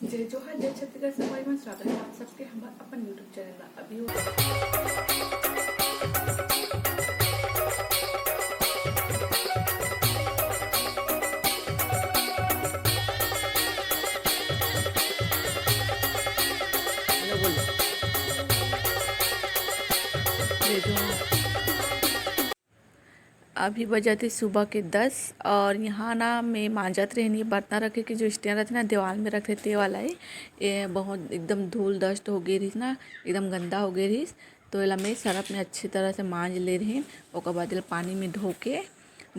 जय जोहार जय छत्तीसगढ़ सवाई में स्वागत है आप सबके हम अपन यूट्यूब चैनल अभी हेलो बोलो जय जोहार। अभी बजे थे सुबह के 10 और यहाँ ना मैं मांजत रहनी बर्तन रखे के जो स्टैंड रहते ना दीवार में रखे ते वाला है ये बहुत एकदम धूल डस्ट हो गई रही ना एकदम गंदा हो गई रही तो एला मैं सरफ में अच्छी तरह से मांज ले रही और बाद पानी में धो के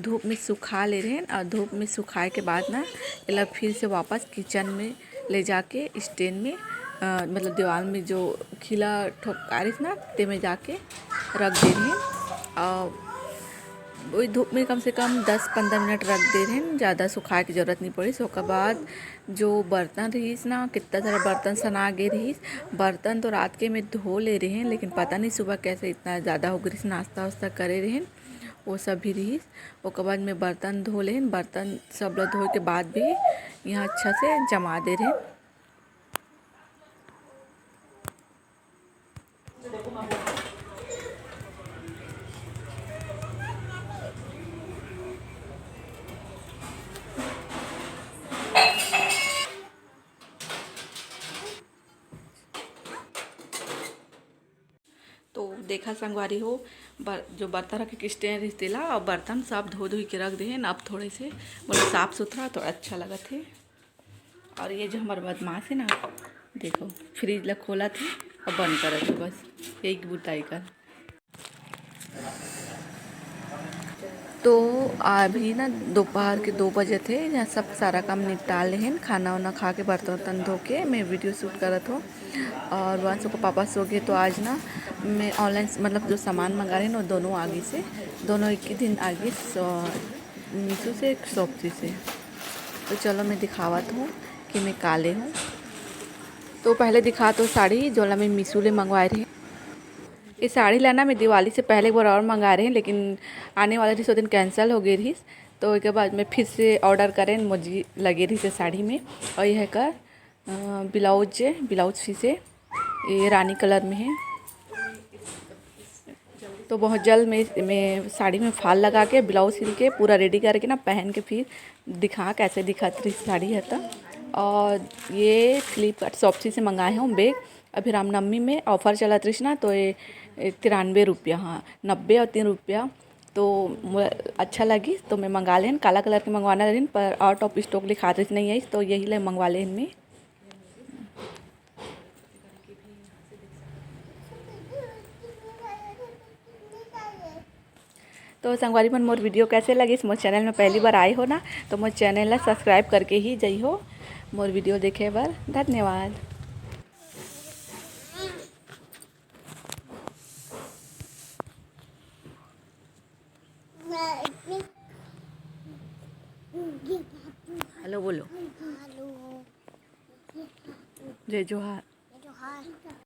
धूप में सुखा ले रहे और धूप में सुखाए के बाद ना एला फिर से वापस किचन में ले जाके स्टैंड में मतलब दीवार में जो खिला ठोका रही ना ते में जाके रख दे रही और वही धूप में कम से कम 10-15 मिनट रख दे रहे हैं, ज़्यादा सुखाए की ज़रूरत नहीं पड़ी। उसके बाद जो बर्तन रहीस ना कितना सारा बर्तन सना गए रहीस बर्तन तो रात के में धो ले रहे हैं लेकिन पता नहीं सुबह कैसे इतना ज़्यादा हो गई नाश्ता वास्ता करे रहे वो सब भी रहीस। उसके बाद में बर्तन धो ले बर्तन सब लोग धोए के बाद भी यहाँ अच्छा से जमा दे रहे। तो देखा संगवारी हो जो बर्तन रखे के स्टैंड रिश्तेला और बर्तन सब धो धो के रख दे हैं अब थोड़े से मतलब साफ़ सुथरा तो अच्छा लगा थे। और ये जो हमारे बदमाश है ना देखो फ्रिज ला खोला थे और बंद करा थे बस यही बुताई कर। तो अभी ना दोपहर के 2 बजे थे यहाँ सब सारा काम निपटा ले हैं खाना वाना खा के बर्तन वर्तन धो के मैं वीडियो शूट कर रहा था और वहाँ से को पापा सो गए तो आज ना मैं ऑनलाइन मतलब जो सामान मंगा रहे हैं ना दोनों आगे से दोनों एक ही दिन आगे मीशो से एक शॉपसी से। तो चलो मैं दिखावत हूँ कि मैं काले हूँ। तो पहले दिखा तो साड़ी जो मैं मीशो ले मंगवाए रहे ये साड़ी लाना मैं दिवाली से पहले एक बार और मंगा रहे हैं लेकिन आने वाला थी सो दिन कैंसिल हो गई थी तो उसके बाद मैं फिर से ऑर्डर करें मुझे लगे रही से साड़ी में और यह का ब्लाउज फिर से ये रानी कलर में है। तो बहुत जल्द मैं साड़ी में फाल लगा के ब्लाउज सिल के पूरा रेडी करके ना पहन के फिर दिखा कैसे दिखाती साड़ी है तो। और ये फ्लिपकार्ट शॉपसी से मंगाए हूँ बैग अभी रामनवमी में ऑफ़र चला थी ना तो ये 93 रुपया हाँ 90 और 3 रुपया तो अच्छा लगी तो मैं मंगा लें काला कलर के मंगवाना रही पर आउट ऑफ स्टॉक लिखाते नहीं है तो यही ले मंगवा लें इनमें। तो संगवारी मन मोर वीडियो कैसे लगी मोर चैनल में पहली बार आए हो ना तो मोर चैनल ला सब्सक्राइब करके ही जाइ हो मोर वीडियो देखे बर धन्यवाद। हेलो बोलो जय जोहार।